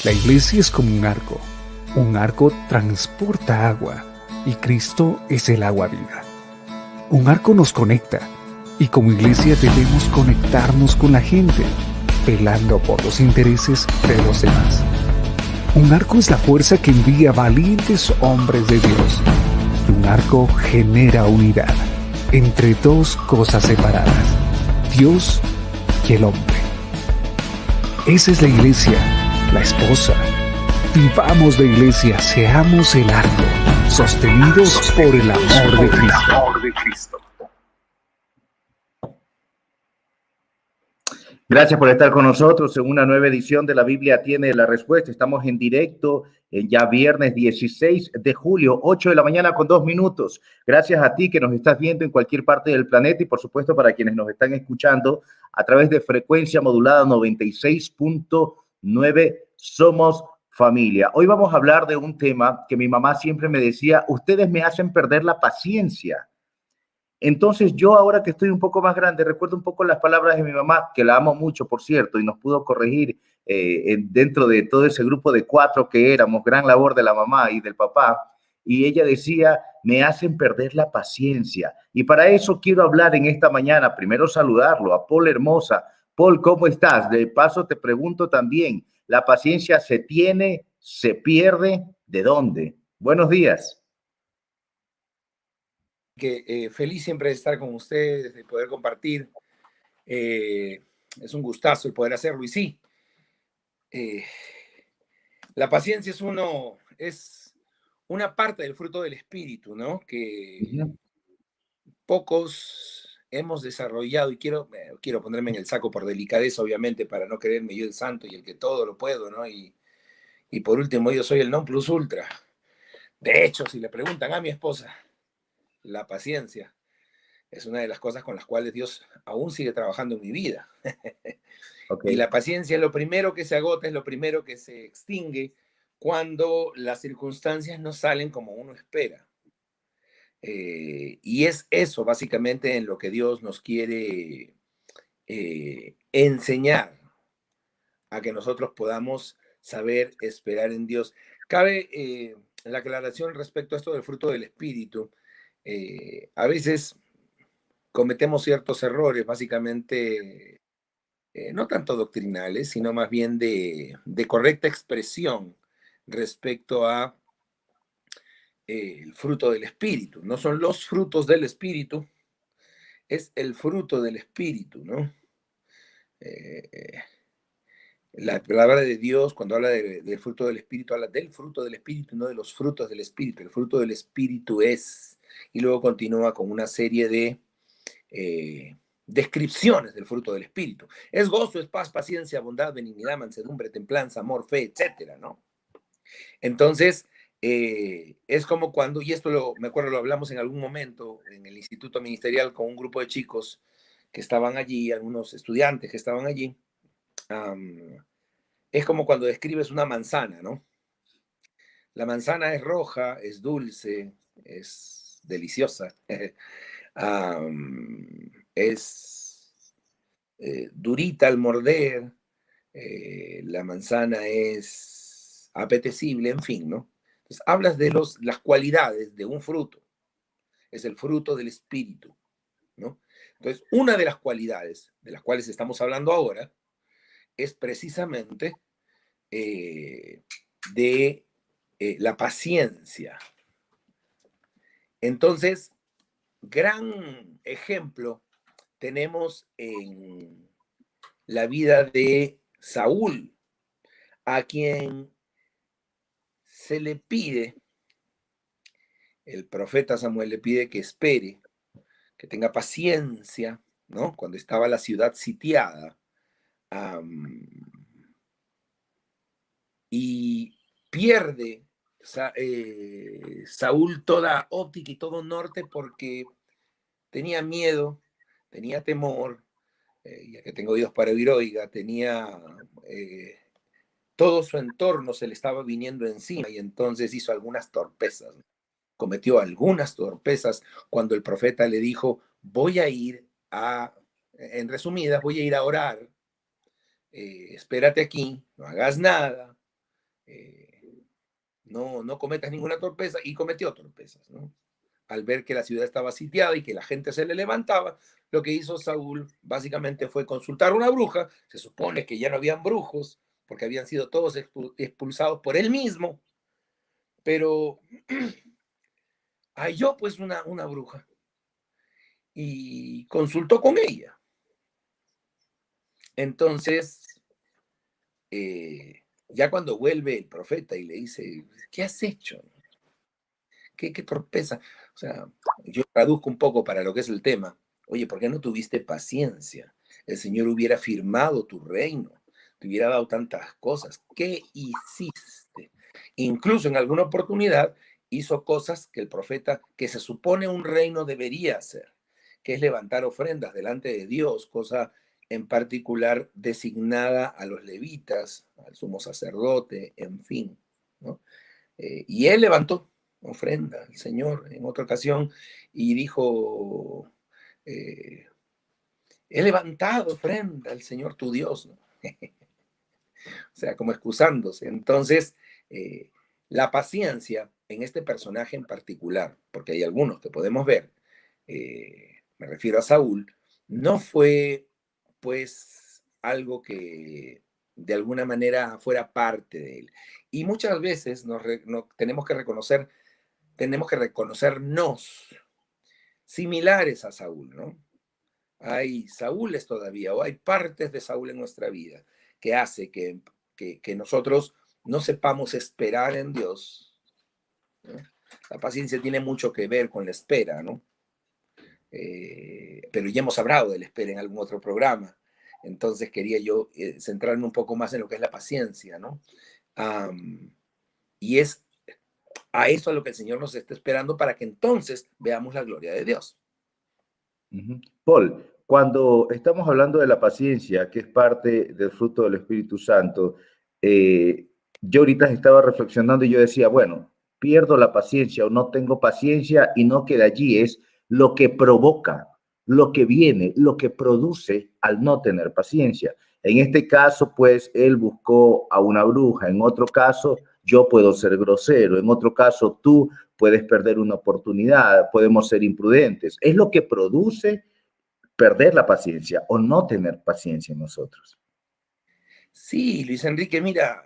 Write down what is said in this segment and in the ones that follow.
La iglesia es como un arco. Un arco transporta agua y Cristo es el agua viva. Un arco nos conecta y como iglesia debemos conectarnos con la gente, velando por los intereses de los demás. Un arco es la fuerza que envía valientes hombres de Dios. Y un arco genera unidad entre dos cosas separadas, Dios y el hombre. Esa es la iglesia, la esposa. Vivamos la iglesia, seamos el arco, sostenidos por el amor de Cristo. Gracias por estar con nosotros en una nueva edición de La Biblia Tiene la Respuesta. Estamos en directo ya viernes 16 de julio, 8 de la mañana con 2 minutos. Gracias a ti que nos estás viendo en cualquier parte del planeta y por supuesto para quienes nos están escuchando a través de frecuencia modulada 96.9 Somos Familia. Hoy vamos a hablar de un tema que mi mamá siempre me decía, ustedes me hacen perder la paciencia. Entonces yo ahora que estoy un poco más grande, recuerdo un poco las palabras de mi mamá, que la amo mucho, por cierto, y nos pudo corregir dentro de todo ese grupo de 4 que éramos, gran labor de la mamá y del papá, y ella decía, me hacen perder la paciencia. Y para eso quiero hablar en esta mañana, primero saludarlo a Paul Hermosa. Paul, ¿cómo estás? De paso te pregunto también, ¿la paciencia se tiene, se pierde? ¿De dónde? Buenos días. Feliz siempre de estar con ustedes, de poder compartir. Es un gustazo el poder hacerlo. Y sí, la paciencia es una parte del fruto del espíritu, ¿no? Que pocos hemos desarrollado, y quiero ponerme en el saco por delicadeza, obviamente, para no creerme yo el santo y el que todo lo puedo, ¿no? Y por último, yo soy el non plus ultra. De hecho, si le preguntan a mi esposa, la paciencia es una de las cosas con las cuales Dios aún sigue trabajando en mi vida. Okay. Y la paciencia es lo primero que se agota, es lo primero que se extingue cuando las circunstancias no salen como uno espera. Y es eso básicamente en lo que Dios nos quiere enseñar a que nosotros podamos saber esperar en Dios. Cabe la aclaración respecto a esto del fruto del Espíritu. A veces cometemos ciertos errores, básicamente, no tanto doctrinales, sino más bien de correcta expresión respecto a el fruto del Espíritu. No son los frutos del Espíritu, es el fruto del Espíritu, ¿no? La palabra de Dios, cuando habla del fruto del Espíritu, habla del fruto del Espíritu, no de los frutos del Espíritu. El fruto del Espíritu es, y luego continúa con una serie de descripciones del fruto del Espíritu. Es gozo, es paz, paciencia, bondad, benignidad, mansedumbre, templanza, amor, fe, etcétera, ¿no? Entonces, es como cuando, y esto me acuerdo, lo hablamos en algún momento en el instituto ministerial con un grupo de chicos que estaban allí, algunos estudiantes que estaban allí. Es como cuando describes una manzana, ¿no? La manzana es roja, es dulce, es deliciosa. Es durita al morder, la manzana es apetecible, en fin, ¿no? Entonces, hablas de las cualidades de un fruto, es el fruto del Espíritu, ¿no? Entonces, una de las cualidades de las cuales estamos hablando ahora es precisamente de la paciencia. Entonces, gran ejemplo tenemos en la vida de Saúl, a quien se le pide, el profeta Samuel le pide que espere, que tenga paciencia, ¿no? Cuando estaba la ciudad sitiada. Y pierde Saúl toda óptica y todo norte porque tenía miedo, tenía temor, ya que tengo oídos para oír, oiga, todo su entorno se le estaba viniendo encima y entonces hizo algunas torpezas, cometió algunas torpezas cuando el profeta le dijo, en resumidas, voy a ir a orar, espérate aquí, no hagas nada, no cometas ninguna torpeza, y cometió torpezas, ¿no? Al ver que la ciudad estaba sitiada y que la gente se le levantaba, lo que hizo Saúl básicamente fue consultar a una bruja. Se supone que ya no habían brujos, porque habían sido todos expulsados por él mismo, pero halló pues una bruja y consultó con ella. Entonces, ya cuando vuelve el profeta y le dice, ¿qué has hecho? ¿Qué torpeza? O sea, yo traduzco un poco para lo que es el tema. Oye, ¿por qué no tuviste paciencia? El Señor hubiera firmado tu reino, te hubiera dado tantas cosas. ¿Qué hiciste? Incluso en alguna oportunidad hizo cosas que el profeta, que se supone un reino debería hacer, que es levantar ofrendas delante de Dios, cosa en particular designada a los levitas, al sumo sacerdote, en fin, ¿no? Y él levantó ofrenda al Señor en otra ocasión y dijo, he levantado ofrenda al Señor tu Dios, ¿no? O sea, como excusándose. Entonces, la paciencia en este personaje en particular, porque hay algunos que podemos ver, me refiero a Saúl, no fue pues algo que de alguna manera fuera parte de él. Y muchas veces tenemos que reconocernos similares a Saúl, ¿no? Hay Saúles todavía, o hay partes de Saúl en nuestra vida que hace que nosotros no sepamos esperar en Dios, ¿no? La paciencia tiene mucho que ver con la espera, ¿no? Pero ya hemos hablado de la espera en algún otro programa, entonces quería yo centrarme un poco más en lo que es la paciencia, ¿no? Y es a eso a lo que el Señor nos está esperando para que entonces veamos la gloria de Dios. Paul, cuando estamos hablando de la paciencia, que es parte del fruto del Espíritu Santo, yo ahorita estaba reflexionando y yo decía, bueno, pierdo la paciencia o no tengo paciencia y no queda allí, es lo que provoca, lo que viene, lo que produce al no tener paciencia. En este caso, pues, él buscó a una bruja, en otro caso, yo puedo ser grosero, en otro caso, tú puedes perder una oportunidad, podemos ser imprudentes. Es lo que produce perder la paciencia o no tener paciencia en nosotros. Sí, Luis Enrique, mira,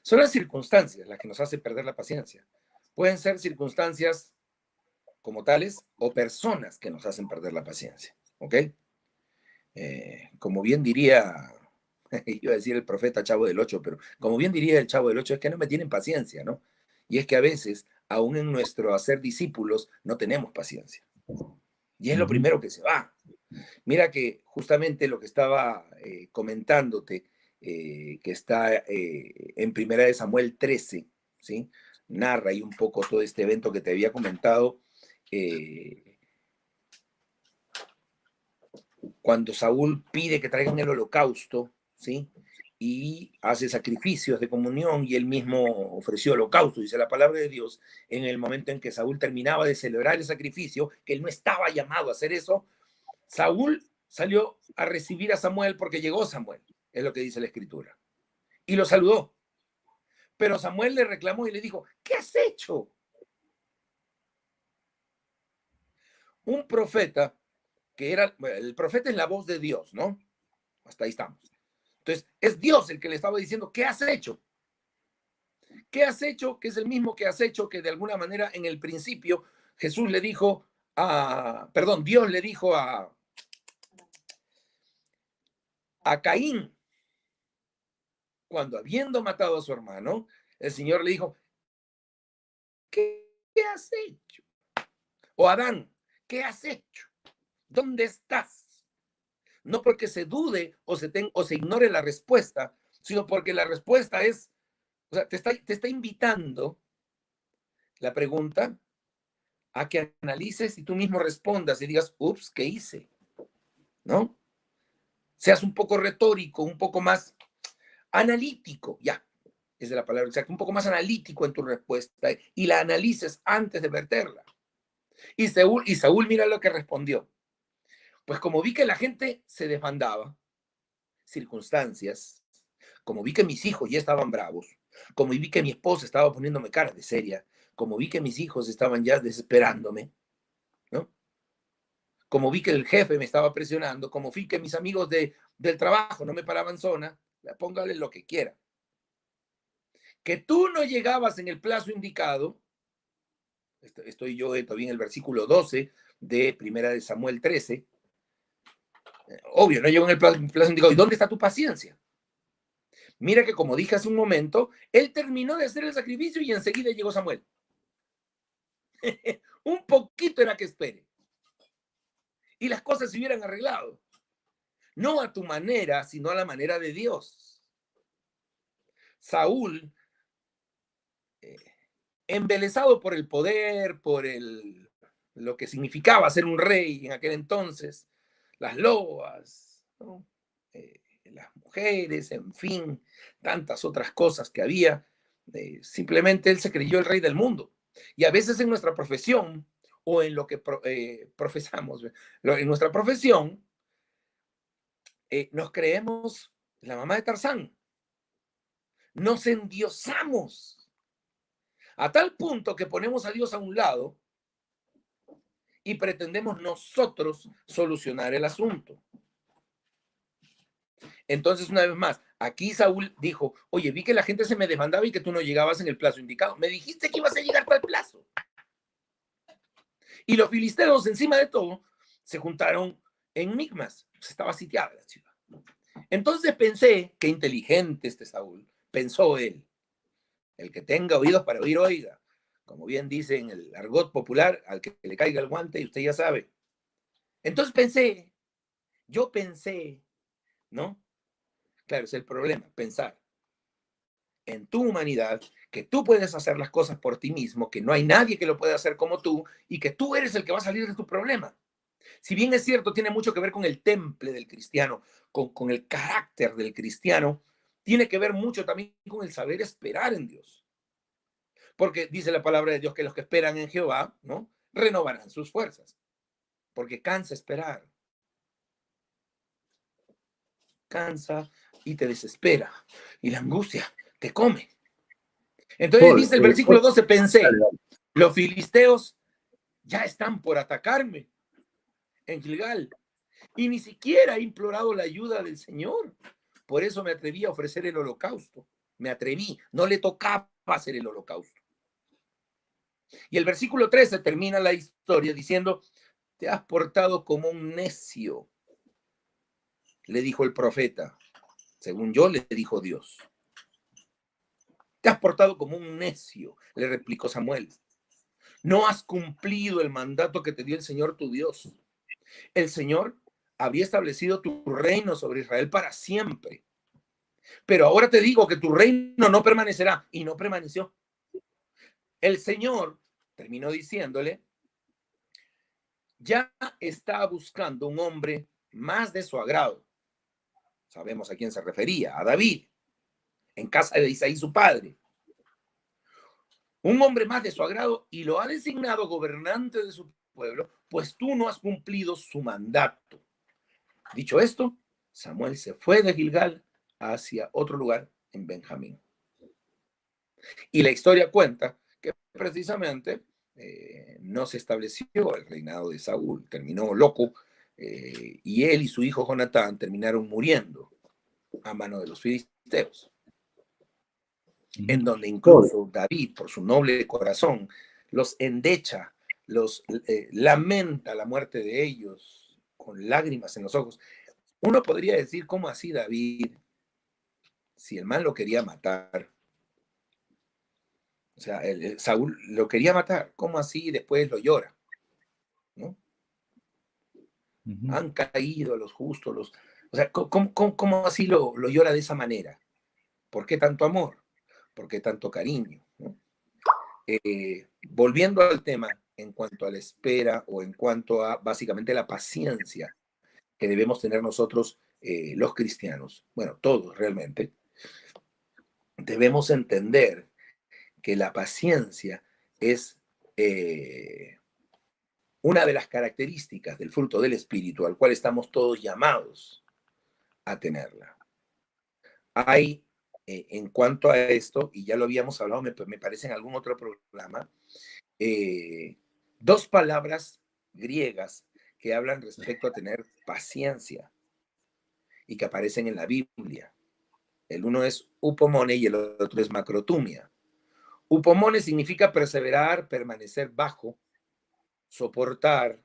son las circunstancias las que nos hacen perder la paciencia. Pueden ser circunstancias como tales o personas que nos hacen perder la paciencia, ¿ok? Como bien diría, iba a decir el profeta Chavo del Ocho, pero como bien diría el Chavo del Ocho, es que no me tienen paciencia, ¿no? Y es que a veces, aún en nuestro hacer discípulos, no tenemos paciencia. Y es lo primero que se va. Mira que justamente lo que estaba comentándote, que está en Primera de Samuel 13, ¿sí? Narra ahí un poco todo este evento que te había comentado, cuando Saúl pide que traigan el holocausto, ¿sí? Y hace sacrificios de comunión y él mismo ofreció holocausto, dice la palabra de Dios, en el momento en que Saúl terminaba de celebrar el sacrificio, que él no estaba llamado a hacer eso. Saúl salió a recibir a Samuel porque llegó Samuel, es lo que dice la escritura, y lo saludó. Pero Samuel le reclamó y le dijo, ¿qué has hecho? Un profeta, el profeta es la voz de Dios, ¿no? Hasta ahí estamos. Entonces, es Dios el que le estaba diciendo, ¿qué has hecho? ¿Qué has hecho? Que es el mismo que has hecho que de alguna manera en el principio Jesús le dijo Dios le dijo a Caín, cuando habiendo matado a su hermano, el Señor le dijo, ¿qué has hecho? O Adán, ¿qué has hecho? ¿Dónde estás? No porque se dude o se ignore la respuesta, sino porque la respuesta es, o sea, te está invitando la pregunta a que analices y tú mismo respondas y digas, ups, ¿qué hice? ¿No? Seas un poco retórico, un poco más analítico, ya, esa es la palabra exacta, un poco más analítico en tu respuesta y la analices antes de verterla. Y Saúl mira lo que respondió. Pues como vi que la gente se desbandaba, circunstancias, como vi que mis hijos ya estaban bravos, como vi que mi esposa estaba poniéndome cara de seria, como vi que mis hijos estaban ya desesperándome, ¿no? Como vi que el jefe me estaba presionando, como vi que mis amigos del trabajo no me paraban zona, póngale lo que quiera. Que tú no llegabas en el plazo indicado, estoy yo todavía en el versículo 12 de Primera de Samuel 13, obvio, no llegó en el plazo indicado. ¿Y dónde está tu paciencia? Mira que como dije hace un momento, él terminó de hacer el sacrificio y enseguida llegó Samuel. Un poquito era que espere. Y las cosas se hubieran arreglado. No a tu manera, sino a la manera de Dios. Saúl, embelesado por el poder, por lo que significaba ser un rey en aquel entonces, las loas, ¿no? Las mujeres, en fin, tantas otras cosas que había. Simplemente él se creyó el rey del mundo. Y a veces en nuestra profesión, o en lo que profesamos, en nuestra profesión, nos creemos la mamá de Tarzán. Nos endiosamos a tal punto que ponemos a Dios a un lado y pretendemos nosotros solucionar el asunto. Entonces, una vez más, aquí Saúl dijo, oye, vi que la gente se me demandaba y que tú no llegabas en el plazo indicado. Me dijiste que ibas a llegar para el plazo. Y los filisteos, encima de todo, se juntaron en Micmas. Estaba sitiada la ciudad. Entonces pensé, qué inteligente este Saúl, pensó él. El que tenga oídos para oír, oiga. Como bien dice en el argot popular, al que le caiga el guante, y usted ya sabe. Entonces yo pensé, ¿no? Claro, es el problema, pensar en tu humanidad, que tú puedes hacer las cosas por ti mismo, que no hay nadie que lo pueda hacer como tú y que tú eres el que va a salir de tu problema. Si bien es cierto, tiene mucho que ver con el temple del cristiano, con el carácter del cristiano, tiene que ver mucho también con el saber esperar en Dios. Porque dice la palabra de Dios que los que esperan en Jehová, ¿no? Renovarán sus fuerzas. Porque cansa esperar. Cansa y te desespera. Y la angustia te come. Entonces dice el versículo 12, pensé, los filisteos ya están por atacarme en Gilgal. Y ni siquiera he implorado la ayuda del Señor. Por eso me atreví a ofrecer el holocausto. Me atreví, no le tocaba hacer el holocausto. Y el versículo 13 termina la historia diciendo, te has portado como un necio, le dijo el profeta. Según yo, le dijo Dios. Te has portado como un necio, le replicó Samuel. No has cumplido el mandato que te dio el Señor tu Dios. El Señor había establecido tu reino sobre Israel para siempre. Pero ahora te digo que tu reino no permanecerá. Y no permaneció. El Señor terminó diciéndole, ya está buscando un hombre más de su agrado. Sabemos a quién se refería, a David, en casa de Isaí su padre. Un hombre más de su agrado y lo ha designado gobernante de su pueblo, pues tú no has cumplido su mandato. Dicho esto, Samuel se fue de Gilgal hacia otro lugar en Benjamín. Y la historia cuenta que precisamente no se estableció el reinado de Saúl, terminó loco, y él y su hijo Jonatán terminaron muriendo a mano de los filisteos, en donde incluso David, por su noble corazón, los endecha, los lamenta la muerte de ellos con lágrimas en los ojos. Uno podría decir, ¿cómo así David? Si el man lo quería matar. O sea, Saúl lo quería matar. ¿Cómo así? Después lo llora, ¿no? Han caído los justos, o sea, ¿cómo así lo llora de esa manera? ¿Por qué tanto amor? ¿Por qué tanto cariño? ¿No? Volviendo al tema en cuanto a la espera o en cuanto a básicamente la paciencia que debemos tener nosotros los cristianos, bueno, todos realmente, debemos entender que la paciencia es una de las características del fruto del Espíritu al cual estamos todos llamados a tenerla. Hay en cuanto a esto, y ya lo habíamos hablado, me parece en algún otro programa, dos palabras griegas que hablan respecto a tener paciencia y que aparecen en la Biblia. El uno es upomone y el otro es macrotumia. Upomone significa perseverar, permanecer bajo, soportar.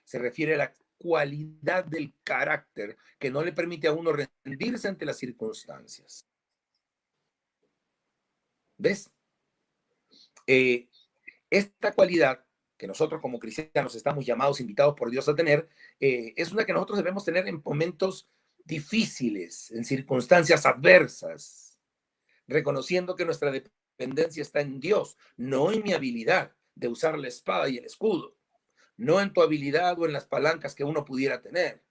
Se refiere a la cualidad del carácter que no le permite a uno rendirse ante las circunstancias. ¿Ves? Esta cualidad que nosotros como cristianos estamos llamados, invitados por Dios a tener, es una que nosotros debemos tener en momentos difíciles, en circunstancias adversas, reconociendo que nuestra dependencia está en Dios, no en mi habilidad de usar la espada y el escudo, no en tu habilidad o en las palancas que uno pudiera tener,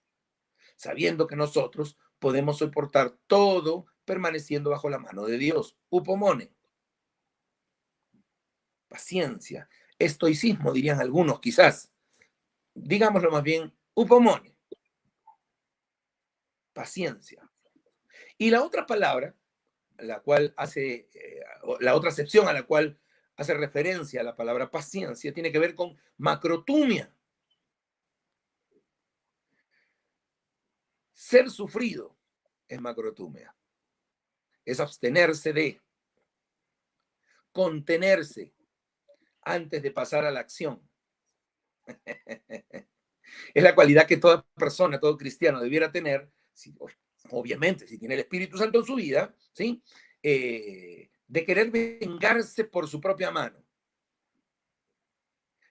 sabiendo que nosotros podemos soportar todo permaneciendo bajo la mano de Dios. Upomone. Paciencia. Estoicismo, dirían algunos, quizás. Digámoslo más bien, upomone. Paciencia. Y la otra palabra, la cual hace, la otra acepción a la cual hace referencia a la palabra paciencia, tiene que ver con macrotumia. Ser sufrido es macrotumia. Es abstenerse de, contenerse antes de pasar a la acción. Es la cualidad que toda persona, todo cristiano debiera tener, obviamente, si tiene el Espíritu Santo en su vida, ¿sí? De querer vengarse por su propia mano.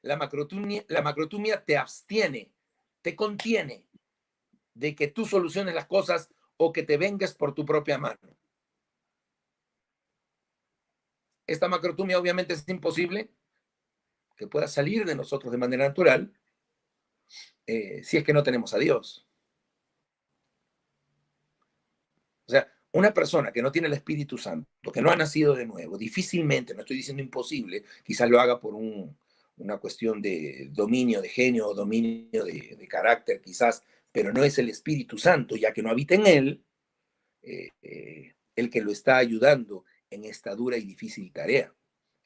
La macrotumia te abstiene, te contiene de que tú soluciones las cosas o que te vengues por tu propia mano. Esta macrotumia obviamente es imposible que pueda salir de nosotros de manera natural si es que no tenemos a Dios. O sea, una persona que no tiene el Espíritu Santo, que no ha nacido de nuevo, difícilmente, no estoy diciendo imposible, quizás lo haga por una cuestión de dominio de genio o dominio de carácter, quizás, pero no es el Espíritu Santo, ya que no habita en él, el que lo está ayudando en esta dura y difícil tarea.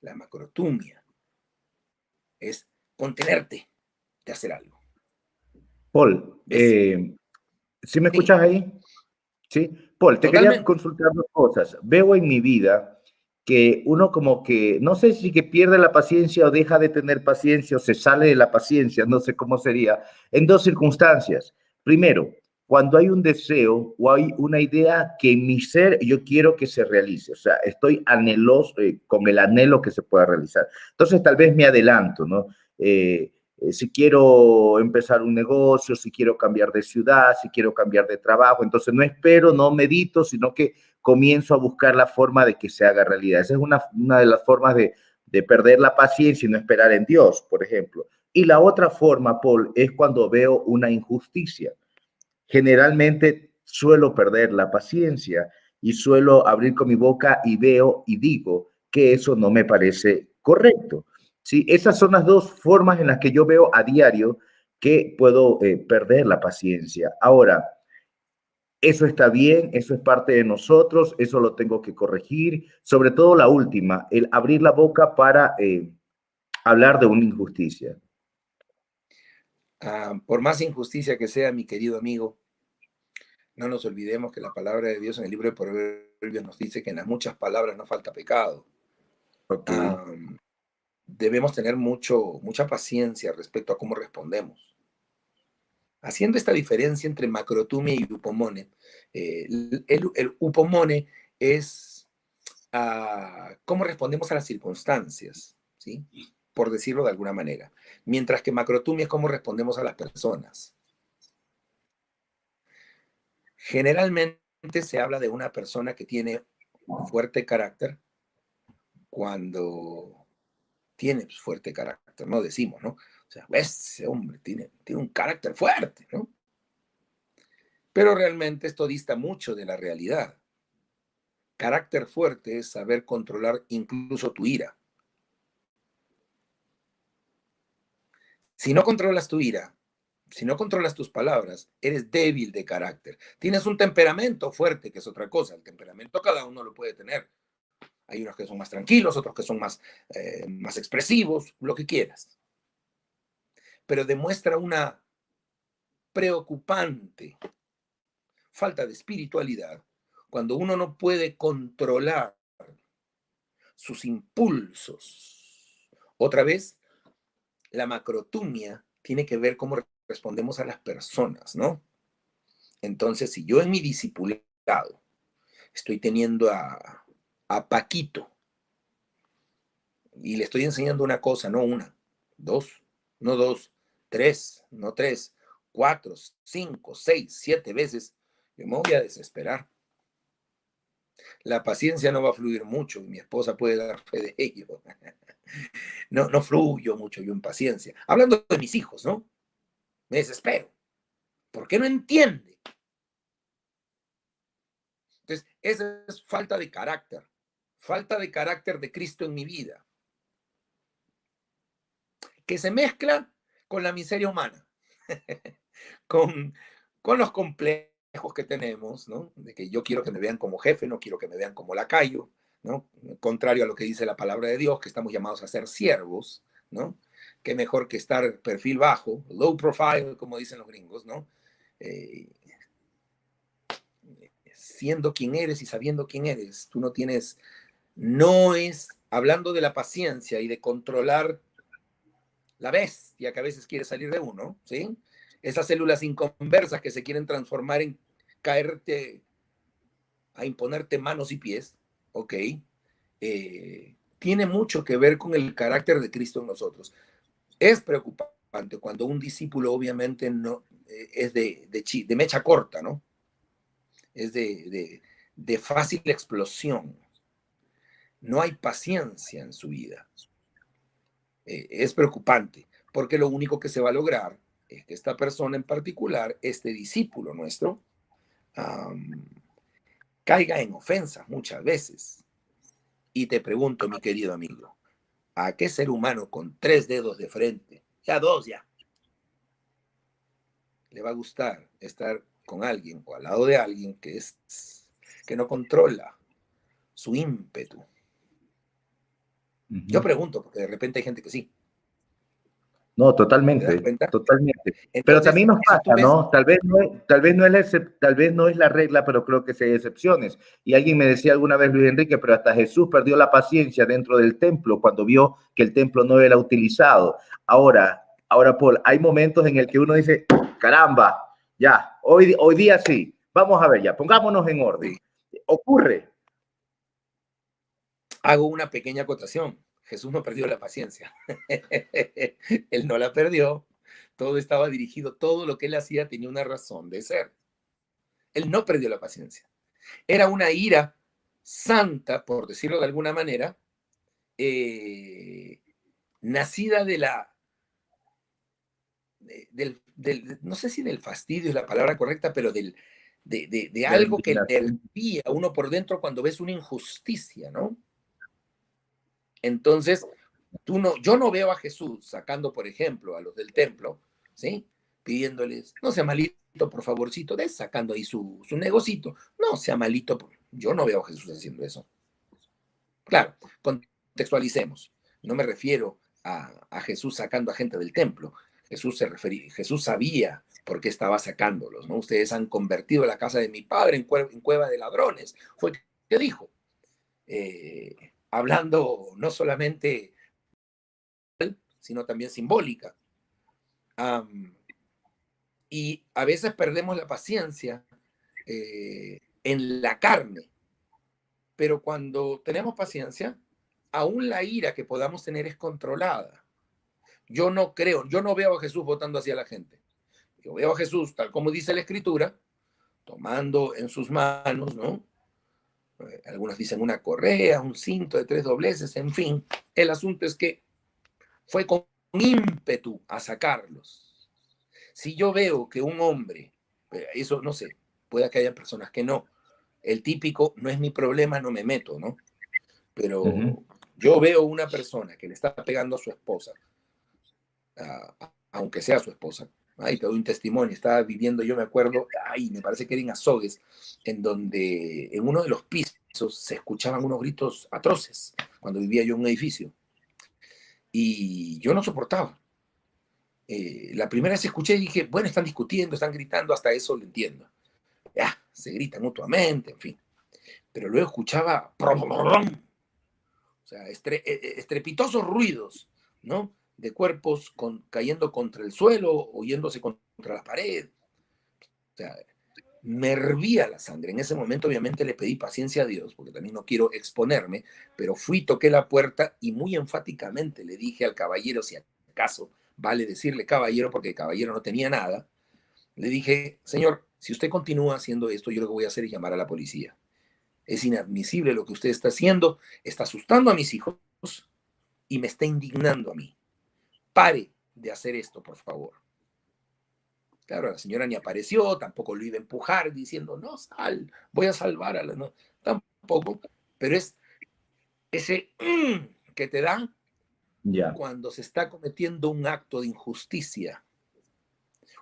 La macrotumia es contenerte de hacer algo. Paul, ¿Ves? ¿sí me Sí, escuchas ahí? Sí. Paul, te quería totalmente. consultar dos cosas. Veo en mi vida que uno como que, no sé si que pierde la paciencia o deja de tener paciencia o se sale de la paciencia, no sé cómo sería, en dos circunstancias. Primero, cuando hay un deseo o hay una idea que en mi ser yo quiero que se realice, o sea, estoy anheloso, con el anhelo que se pueda realizar. Entonces tal vez me adelanto, ¿no? Si quiero empezar un negocio, si quiero cambiar de ciudad, si quiero cambiar de trabajo, entonces no espero, no medito, sino que comienzo a buscar la forma de que se haga realidad. Esa es una de las formas de perder la paciencia y no esperar en Dios, por ejemplo. Y la otra forma, Paul, es cuando veo una injusticia. Generalmente suelo perder la paciencia y suelo abrir con mi boca y veo y digo que eso no me parece correcto. ¿Sí? Esas son las dos formas en las que yo veo a diario que puedo perder la paciencia. Ahora, eso está bien, eso es parte de nosotros, eso lo tengo que corregir. Sobre todo la última, el abrir la boca para hablar de una injusticia. Por más injusticia que sea, mi querido amigo, no nos olvidemos que la palabra de Dios en el libro de Proverbios nos dice que en las muchas palabras no falta pecado. Ok. Debemos tener mucha paciencia respecto a cómo respondemos. Haciendo esta diferencia entre macrotumia y upomone, el upomone es cómo respondemos a las circunstancias, ¿sí? Por decirlo de alguna manera. Mientras que macrotumia es cómo respondemos a las personas. Generalmente se habla de una persona que tiene fuerte carácter cuando tiene fuerte carácter, ¿no? Decimos, ¿no? O sea, ese hombre tiene un carácter fuerte, ¿no? Pero realmente esto dista mucho de la realidad. Carácter fuerte es saber controlar incluso tu ira. Si no controlas tu ira, Si no controlas tus palabras, eres débil de carácter. Tienes un temperamento fuerte, que es otra cosa. El temperamento cada uno lo puede tener. Hay unos que son más tranquilos, otros que son más expresivos, lo que quieras. Pero demuestra una preocupante falta de espiritualidad cuando uno no puede controlar sus impulsos. Otra vez, la macrotumia tiene que ver cómo respondemos a las personas, ¿no? Entonces, si yo en mi discipulado estoy teniendo a Paquito y le estoy enseñando una cosa, no una, dos, no dos, tres, no tres, 4, 5, 6, 7 veces, yo me voy a desesperar. La paciencia no va a fluir mucho y mi esposa puede dar fe de ello. No fluyo mucho yo en paciencia. Hablando de mis hijos, ¿no? Me desespero. ¿Por qué no entiende? Entonces, esa es falta de carácter de Cristo en mi vida, que se mezcla con la miseria humana, con, con los complejos que tenemos, ¿no? De que yo quiero que me vean como jefe, no quiero que me vean como lacayo, ¿no? Contrario a lo que dice la palabra de Dios, que estamos llamados a ser siervos, ¿no? Qué mejor que estar perfil bajo, low profile, como dicen los gringos, ¿no? Eh, Siendo quien eres y sabiendo quién eres, tú no tienes, no es, hablando de la paciencia y de controlar la bestia que a veces quiere salir de uno, ¿sí? Esas células inconversas que se quieren transformar en caerte, a imponerte manos y pies, ¿ok? Tiene mucho que ver con el carácter de Cristo en nosotros. Es preocupante cuando un discípulo obviamente no es de mecha corta, ¿no? Es de fácil explosión. No hay paciencia en su vida. Es preocupante, porque lo único que se va a lograr es que esta persona en particular, este discípulo nuestro, um, caiga en ofensas muchas veces. Y te pregunto, mi querido amigo, ¿a qué ser humano con 3 dedos de frente, ya 2 ya, le va a gustar estar con alguien o al lado de alguien que no controla su ímpetu? Yo pregunto, porque de repente hay gente que sí. No, ¿Te das totalmente, cuenta? totalmente. Pero Entonces, también nos si tú pasa, ves, ¿no? Tal vez no es la regla, pero creo que sí hay excepciones. Y alguien me decía alguna vez, Luis Enrique, pero hasta Jesús perdió la paciencia dentro del templo cuando vio que el templo no era utilizado. Ahora, Paul, hay momentos en el que uno dice, caramba, ya, hoy día sí, vamos a ver ya, pongámonos en orden. sí, Ocurre. hago una pequeña acotación. Jesús no perdió la paciencia. Él no la perdió. Todo estaba dirigido, todo lo que él hacía tenía una razón de ser. Él no perdió la paciencia. Era una ira santa, por decirlo de alguna manera, nacida no sé si del fastidio es la palabra correcta, pero de De la algo que le indignación. hervía a uno por dentro cuando ves una injusticia, ¿no? Entonces, yo no veo a Jesús sacando, por ejemplo, a los del templo, ¿sí? Pidiéndoles, no sea malito, por favorcito, sacando ahí su negocito, no sea malito. Yo no veo a Jesús haciendo eso. Claro, contextualicemos. No me refiero a Jesús sacando a gente del templo. Jesús sabía por qué estaba sacándolos, ¿no? Ustedes han convertido la casa de mi padre en cueva de ladrones. Fue que dijo, hablando no solamente, sino también simbólica. Y a veces perdemos la paciencia en la carne, pero cuando tenemos paciencia, aún la ira que podamos tener es controlada. Yo no veo a Jesús votando hacia la gente. Yo veo a Jesús, tal como dice la Escritura, tomando en sus manos, ¿no? Algunos dicen una correa, un cinto de 3 dobleces, en fin. El asunto es que fue con ímpetu a sacarlos. Si yo veo que un hombre, eso no sé, puede que haya personas que no, el típico, no es mi problema, no me meto, ¿no? Pero yo veo una persona que le está pegando a su esposa, aunque sea su esposa, Ay, te doy un testimonio. Estaba viviendo, yo me acuerdo, ay, me parece que era en Azogues, en donde en uno de los pisos se escuchaban unos gritos atroces cuando vivía yo en un edificio. Y yo no soportaba. La primera vez escuché y dije, bueno, están discutiendo, están gritando, hasta eso lo entiendo. Ya, se gritan mutuamente, en fin. Pero luego escuchaba, o sea, estrepitosos ruidos, ¿no? De cuerpos cayendo contra el suelo o yéndose contra la pared. O sea, me hervía la sangre. En ese momento, obviamente, le pedí paciencia a Dios, porque también no quiero exponerme, pero fui, toqué la puerta y muy enfáticamente le dije al caballero, si acaso vale decirle caballero, porque el caballero no tenía nada, le dije, señor, si usted continúa haciendo esto, yo lo que voy a hacer es llamar a la policía. Es inadmisible lo que usted está haciendo, está asustando a mis hijos y me está indignando a mí. Pare de hacer esto, por favor. Claro, la señora ni apareció, tampoco lo iba a empujar diciendo, no, sal, voy a salvar a la... No, tampoco, pero es ese que te da Ya. cuando se está cometiendo un acto de injusticia.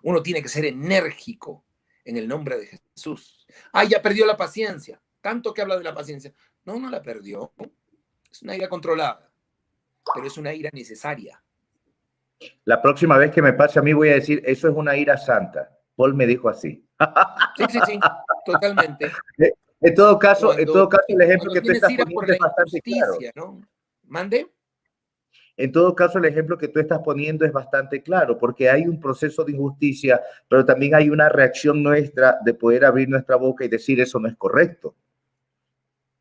Uno tiene que ser enérgico en el nombre de Jesús. Ah, ya perdió la paciencia. Tanto que habla de la paciencia. No, no la perdió. Es una ira controlada, pero es una ira necesaria. La próxima vez que me pase a mí voy a decir, eso es una ira santa. Paul me dijo así. Sí, sí, sí, totalmente. En todo caso, Cuando, el ejemplo cuando que tú tienes estás ira por poniendo la es bastante claro. injusticia, ¿no? ¿Mande? En todo caso, el ejemplo que tú estás poniendo es bastante claro, porque hay un proceso de injusticia, pero también hay una reacción nuestra de poder abrir nuestra boca y decir eso no es correcto.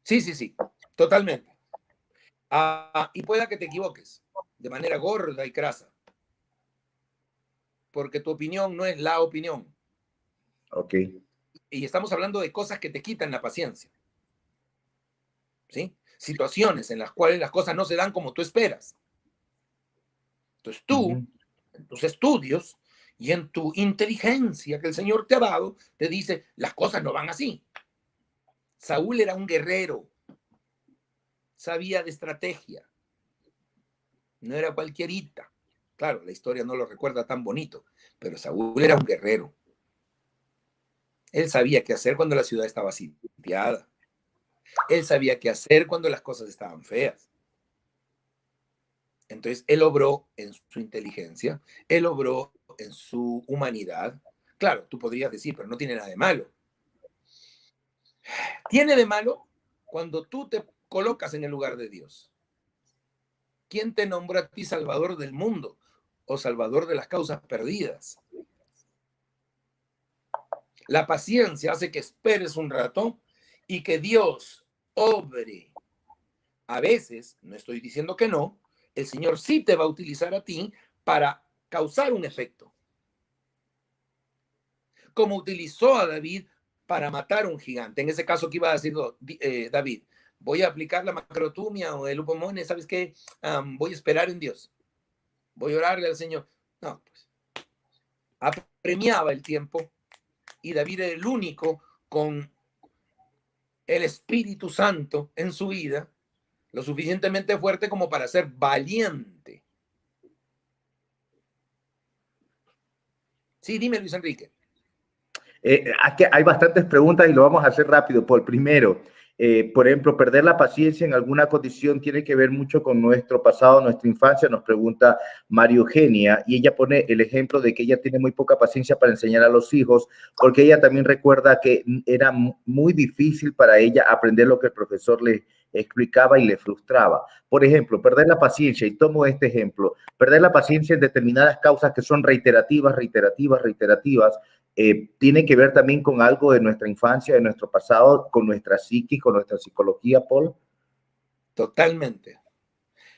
Sí, sí, sí, totalmente. Y pueda que te equivoques de manera gorda y crasa, porque tu opinión no es la opinión. Ok. Y estamos hablando de cosas que te quitan la paciencia, ¿sí? Situaciones en las cuales las cosas no se dan como tú esperas. Entonces tú, en tus estudios y en tu inteligencia que el Señor te ha dado, te dice, las cosas no van así. Saúl era un guerrero, sabía de estrategia, no era cualquierita. Claro, la historia no lo recuerda tan bonito, pero Saúl era un guerrero. Él sabía qué hacer cuando la ciudad estaba sitiada. Él sabía qué hacer cuando las cosas estaban feas. Entonces, él obró en su inteligencia, él obró en su humanidad. Claro, tú podrías decir, pero no tiene nada de malo. Tiene de malo cuando tú te colocas en el lugar de Dios. ¿Quién te nombró a ti salvador del mundo o salvador de las causas perdidas? La paciencia hace que esperes un rato y que Dios obre. A veces, no estoy diciendo que no, el Señor sí te va a utilizar a ti para causar un efecto. Como utilizó a David para matar a un gigante. En ese caso, ¿qué iba a decir David? Voy a aplicar la macrotumia o el upomone, ¿sabes qué? Voy a esperar en Dios. Voy a orarle al Señor. No, pues apremiaba el tiempo y David era el único con el Espíritu Santo en su vida, lo suficientemente fuerte como para ser valiente. Sí, dime, Luis Enrique. Aquí hay bastantes preguntas y lo vamos a hacer rápido. Por primero, por ejemplo, perder la paciencia en alguna condición tiene que ver mucho con nuestro pasado, nuestra infancia, nos pregunta María Eugenia, y ella pone el ejemplo de que ella tiene muy poca paciencia para enseñar a los hijos, porque ella también recuerda que era muy difícil para ella aprender lo que el profesor le explicaba y le frustraba. Por ejemplo, perder la paciencia, y tomo este ejemplo, perder la paciencia en determinadas causas que son reiterativas, tiene que ver también con algo de nuestra infancia, de nuestro pasado, con nuestra psique, con nuestra psicología, Paul. Totalmente.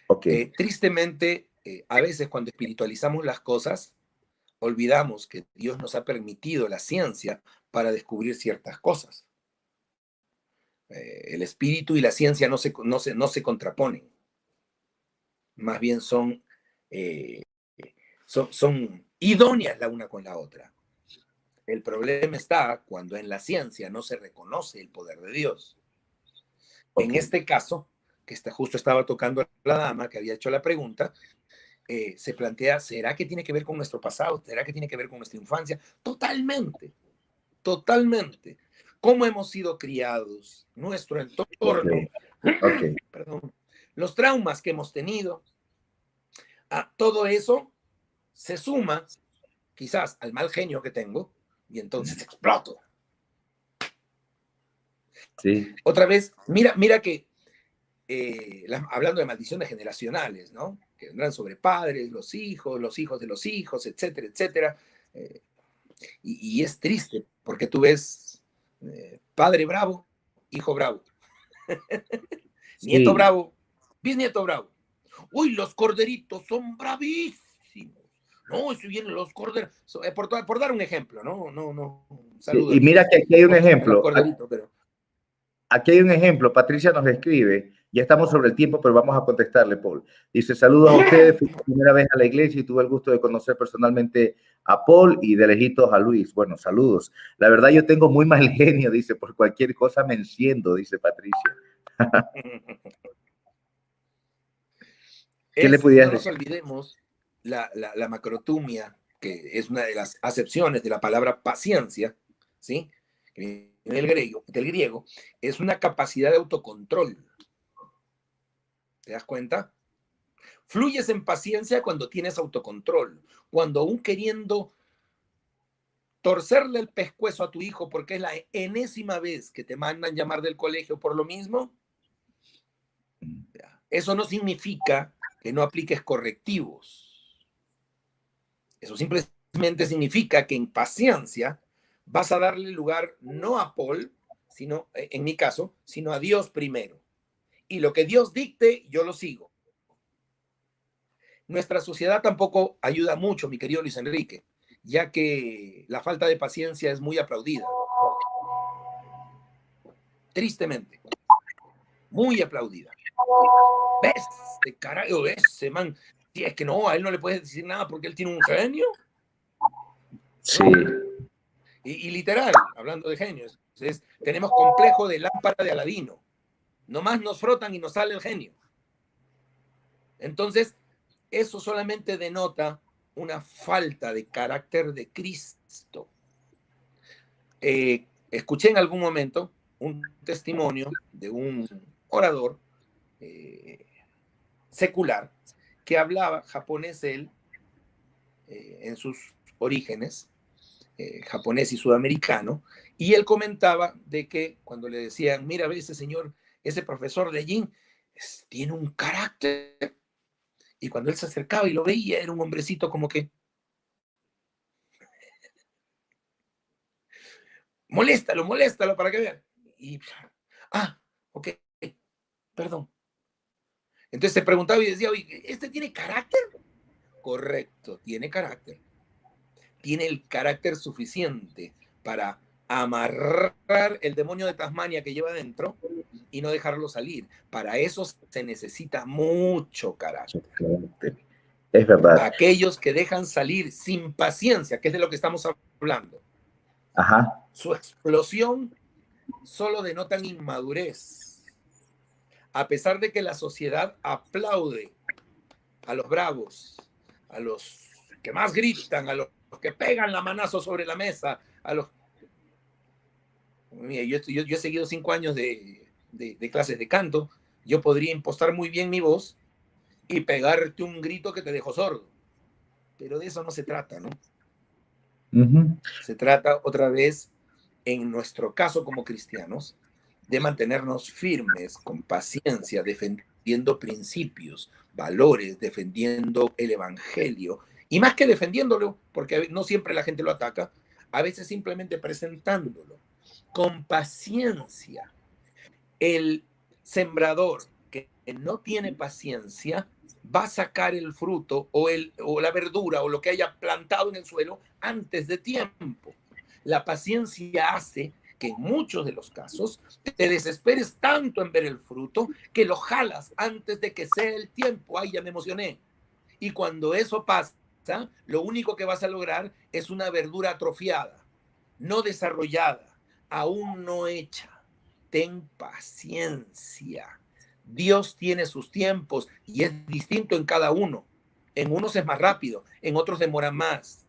Ok. Tristemente, a veces cuando espiritualizamos las cosas, olvidamos que Dios nos ha permitido la ciencia para descubrir ciertas cosas. El espíritu y la ciencia no se contraponen, más bien son idóneas la una con la otra. El problema está cuando en la ciencia no se reconoce el poder de Dios. En Okay. este caso, que justo estaba tocando a la dama que había hecho la pregunta, se plantea, ¿será que tiene que ver con nuestro pasado? ¿Será que tiene que ver con nuestra infancia? Totalmente, totalmente. ¿Cómo hemos sido criados? Nuestro Ok, entorno, ok. perdón, los traumas que hemos tenido, todo eso se suma quizás al mal genio que tengo y entonces exploto. Sí, Otra vez, mira que hablando de maldiciones generacionales, ¿no? Que vendrán sobre padres, los hijos de los hijos, etcétera, etcétera. Eh, y es triste porque tú ves padre bravo, hijo bravo, nieto sí. bravo, bisnieto bravo. Uy, los corderitos son bravísimos. No, si vienen los corderos. Por dar un ejemplo, ¿no? No. Sí, Saludo y mira que aquí hay un a los ejemplo. corderitos, pero. Aquí hay un ejemplo. Patricia nos escribe. Ya estamos sobre el tiempo, pero vamos a contestarle, Paul. Dice, saludos a ustedes. Fui por primera vez a la iglesia y tuve el gusto de conocer personalmente a Paul y de lejitos a Luis. Bueno, saludos. La verdad, yo tengo muy mal genio, dice, por cualquier cosa me enciendo, dice Patricia. ¿Qué le No pudieras nos decir? olvidemos la macrotumia, que es una de las acepciones de la palabra paciencia, ¿sí? Que viene del griego, es una capacidad de autocontrol. ¿Te das cuenta? Fluyes en paciencia cuando tienes autocontrol, cuando aún queriendo torcerle el pescuezo a tu hijo porque es la enésima vez que te mandan llamar del colegio por lo mismo, eso no significa que no apliques correctivos. Eso simplemente significa que en paciencia vas a darle lugar no a Paul, sino, en mi caso, sino a Dios primero. Y lo que Dios dicte, yo lo sigo. Nuestra sociedad tampoco ayuda mucho, mi querido Luis Enrique, ya que la falta de paciencia es muy aplaudida. Tristemente, muy aplaudida. ¿Ves? De carajo, ese man. Si es que no, a él no le puedes decir nada porque él tiene un genio. Sí, Y literal, hablando de genios, tenemos complejo de lámpara de Aladino. Nomás nos frotan y nos sale el genio. Entonces, eso solamente denota una falta de carácter de Cristo. Escuché en algún momento un testimonio de un orador secular que hablaba japonés él en sus orígenes, japonés y sudamericano, y él comentaba de que cuando le decían, mira, ve ese señor, ese profesor de Jin, tiene un carácter, y cuando él se acercaba y lo veía, era un hombrecito como que, moléstalo para que vean. Y, ok, perdón. Entonces se preguntaba y decía, oye, ¿este tiene carácter? Correcto, tiene carácter. Tiene el carácter suficiente para amarrar el demonio de Tasmania que lleva dentro y no dejarlo salir. Para eso se necesita mucho carácter. es verdad. Aquellos que dejan salir sin paciencia, que es de lo que estamos hablando, Ajá. su explosión solo denotan inmadurez. A pesar de que la sociedad aplaude a los bravos, a los que más gritan, a los que pegan la manazo sobre la mesa, a los... Mira, yo he seguido 5 años de clases de canto, yo podría impostar muy bien mi voz y pegarte un grito que te dejó sordo. Pero de eso no se trata, ¿no? Se trata otra vez, en nuestro caso como cristianos, de mantenernos firmes, con paciencia, defendiendo principios, valores, defendiendo el evangelio. Y más que defendiéndolo, porque no siempre la gente lo ataca, a veces simplemente presentándolo con paciencia. El sembrador que no tiene paciencia va a sacar el fruto o la verdura o lo que haya plantado en el suelo antes de tiempo. La paciencia hace que en muchos de los casos te desesperes tanto en ver el fruto que lo jalas antes de que sea el tiempo. Ay, ya me emocioné. Y cuando eso pasa, lo único que vas a lograr es una verdura atrofiada, no desarrollada, aún no hecha. Ten paciencia. Dios tiene sus tiempos y es distinto en cada uno. En unos es más rápido, en otros demora más.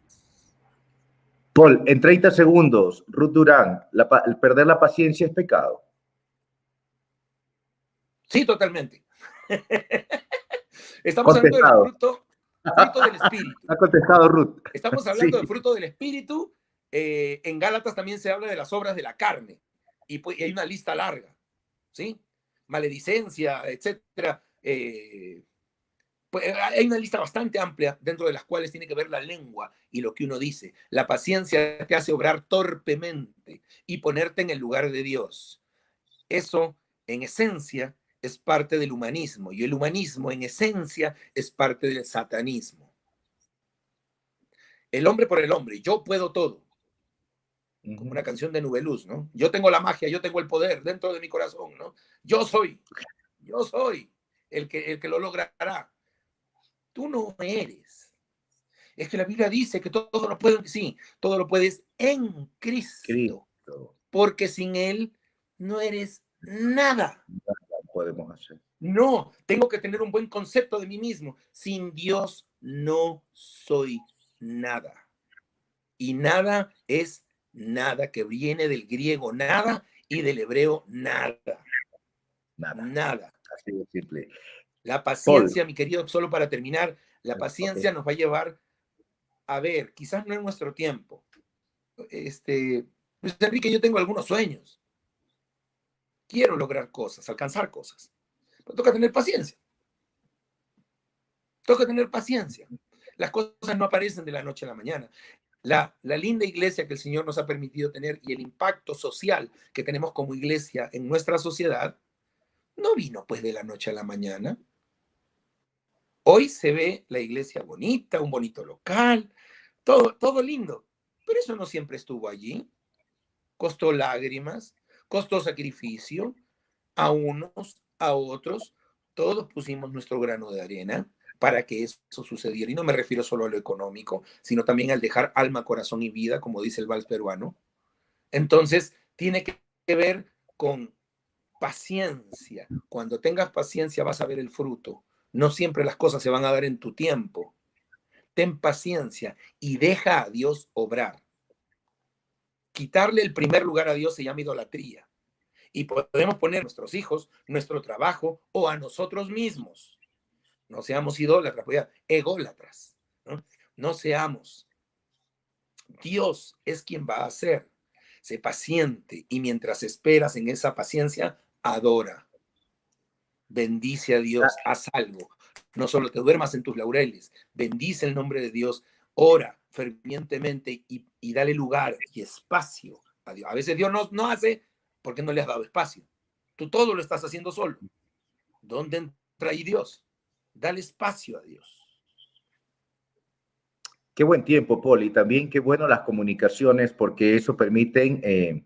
Paul, en 30 segundos, Ruth Durán, el perder la paciencia es pecado. Sí, totalmente. Estamos hablando del Contestado. fruto del Espíritu. Ha contestado Ruth. Estamos hablando del fruto del Espíritu. En Gálatas también se habla de las obras de la carne. Y pues, hay una lista larga, ¿sí? Maledicencia, etcétera. Pues hay una lista bastante amplia dentro de las cuales tiene que ver la lengua y lo que uno dice. La paciencia te hace obrar torpemente y ponerte en el lugar de Dios. Eso, en esencia, es parte del humanismo, y el humanismo, en esencia, es parte del satanismo. El hombre por el hombre, yo puedo todo. Como una canción de Nubeluz, ¿no? Yo tengo la magia, yo tengo el poder dentro de mi corazón, ¿no? Yo soy el que lo logrará. Tú no eres. Es que la Biblia dice que todo lo puedes, sí, todo lo puedes en Cristo. Porque sin Él no eres nada. Nada podemos hacer. No, tengo que tener un buen concepto de mí mismo. Sin Dios no soy nada. Y nada es nada, que viene del griego nada y del hebreo nada. Nada. Así de simple. La paciencia, Paul, mi querido, solo para terminar, la paciencia nos va a llevar a ver, quizás no en nuestro tiempo. Luis Enrique, yo tengo algunos sueños. Quiero lograr cosas, alcanzar cosas. Pero toca tener paciencia. Toca tener paciencia. Las cosas no aparecen de la noche a la mañana. La linda iglesia que el Señor nos ha permitido tener y el impacto social que tenemos como iglesia en nuestra sociedad no vino pues de la noche a la mañana. Hoy se ve la iglesia bonita, un bonito local, todo lindo, pero eso no siempre estuvo allí. Costó lágrimas, costó sacrificio, a unos, a otros, todos pusimos nuestro grano de arena para que eso sucediera. Y no me refiero solo a lo económico, sino también al dejar alma, corazón y vida, como dice el vals peruano. Entonces, tiene que ver con paciencia. Cuando tengas paciencia vas a ver el fruto. No siempre las cosas se van a dar en tu tiempo. Ten paciencia y deja a Dios obrar. Quitarle el primer lugar a Dios se llama idolatría. Y podemos poner a nuestros hijos, nuestro trabajo o a nosotros mismos. No seamos idólatras, pues ególatras. No seamos. Dios es quien va a hacer. Sé paciente y mientras esperas en esa paciencia, adora. Bendice a Dios, haz algo. No solo te duermas en tus laureles, bendice el nombre de Dios, ora fervientemente y dale lugar y espacio a Dios. A veces Dios no hace porque no le has dado espacio. Tú todo lo estás haciendo solo. ¿Dónde entra ahí Dios? Dale espacio a Dios. Qué buen tiempo, Paul, y también qué bueno las comunicaciones, porque eso permiten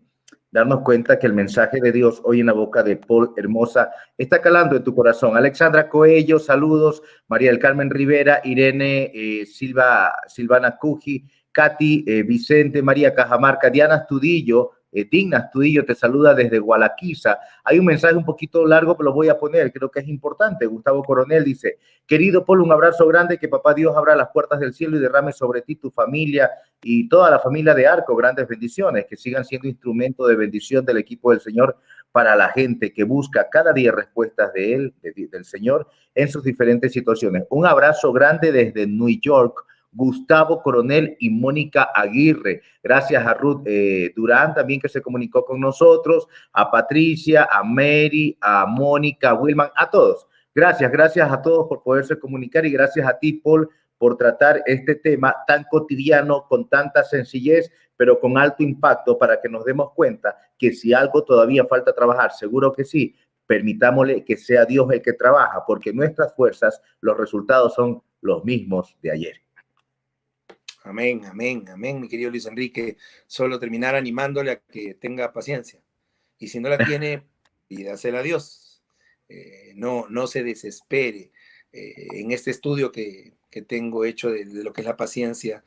darnos cuenta que el mensaje de Dios hoy en la boca de Paul Hermosa está calando en tu corazón. Alexandra Coello, saludos. María del Carmen Rivera, Irene Silvana Cuji, Katy Vicente, María Cajamarca, Diana Astudillo, Digna Astudillo te saluda desde Gualaquiza. Hay un mensaje un poquito largo, pero lo voy a poner, creo que es importante. Gustavo Coronel dice: querido Paul, un abrazo grande, que papá Dios abra las puertas del cielo y derrame sobre ti, tu familia y toda la familia de Arco grandes bendiciones, que sigan siendo instrumento de bendición del equipo del Señor para la gente que busca cada día respuestas de Él, del Señor, en sus diferentes situaciones. Un abrazo grande desde New York, Gustavo Coronel y Mónica Aguirre. Gracias a Ruth Durán también, que se comunicó con nosotros, a Patricia, a Mary, a Mónica, a Wilman, a todos. Gracias a todos por poderse comunicar, y gracias a ti, Paul, por tratar este tema tan cotidiano, con tanta sencillez, pero con alto impacto, para que nos demos cuenta que si algo todavía falta trabajar, seguro que sí, permitámosle que sea Dios el que trabaja, porque nuestras fuerzas, los resultados son los mismos de ayer. Amén, amén, amén, mi querido Luis Enrique. Solo terminar animándole a que tenga paciencia. Y si no la tiene, pídasela a Dios. No se desespere. En este estudio que tengo hecho de lo que es la paciencia,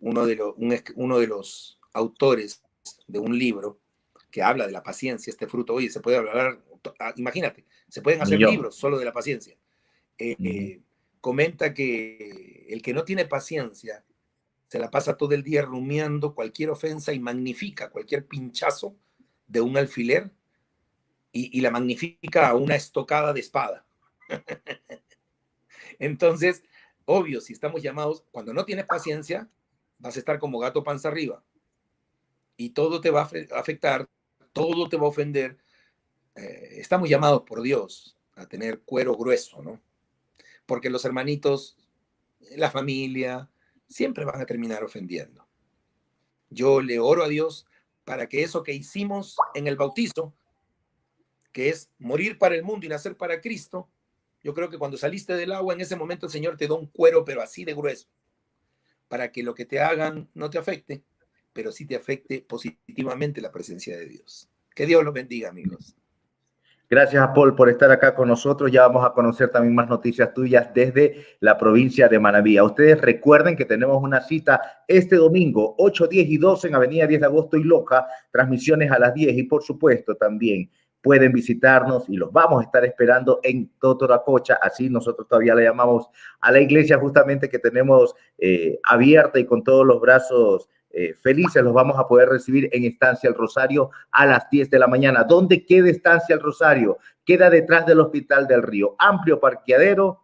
uno de los autores de un libro que habla de la paciencia, este fruto, oye, se puede hablar, imagínate, se pueden hacer libros solo de la paciencia. comenta que el que no tiene paciencia se la pasa todo el día rumiando cualquier ofensa y magnifica cualquier pinchazo de un alfiler y la magnifica a una estocada de espada. Entonces, obvio, si estamos llamados, cuando no tienes paciencia, vas a estar como gato panza arriba y todo te va a afectar, todo te va a ofender. Estamos llamados por Dios a tener cuero grueso, ¿no? Porque los hermanitos, la familia, siempre van a terminar ofendiendo. Yo le oro a Dios para que eso que hicimos en el bautizo, que es morir para el mundo y nacer para Cristo, yo creo que cuando saliste del agua, en ese momento el Señor te da un cuero, pero así de grueso, para que lo que te hagan no te afecte, pero sí te afecte positivamente la presencia de Dios. Que Dios los bendiga, amigos. Gracias a Paul por estar acá con nosotros. Ya vamos a conocer también más noticias tuyas desde la provincia de Manabí. Ustedes recuerden que tenemos una cita este domingo, 8, 10 y 12 en Avenida 10 de Agosto y Loja, transmisiones a las 10 y por supuesto también pueden visitarnos y los vamos a estar esperando en Totoracocha, así nosotros todavía le llamamos a la iglesia justamente que tenemos abierta y con todos los brazos felices los vamos a poder recibir en Estancia El Rosario a las 10 de la mañana. ¿Dónde queda Estancia El Rosario? Queda detrás del Hospital del Río. Amplio parqueadero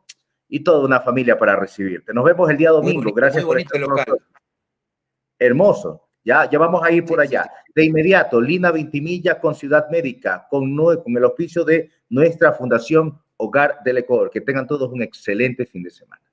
y toda una familia para recibirte. Nos vemos el día domingo. Muy bonito, gracias muy bonito por estar el con local. nosotros. Hermoso. Ya vamos a ir por allá. De inmediato, Lina Vintimilla con Ciudad Médica, con el auspicio de nuestra Fundación Hogar del Ecuador. Que tengan todos un excelente fin de semana.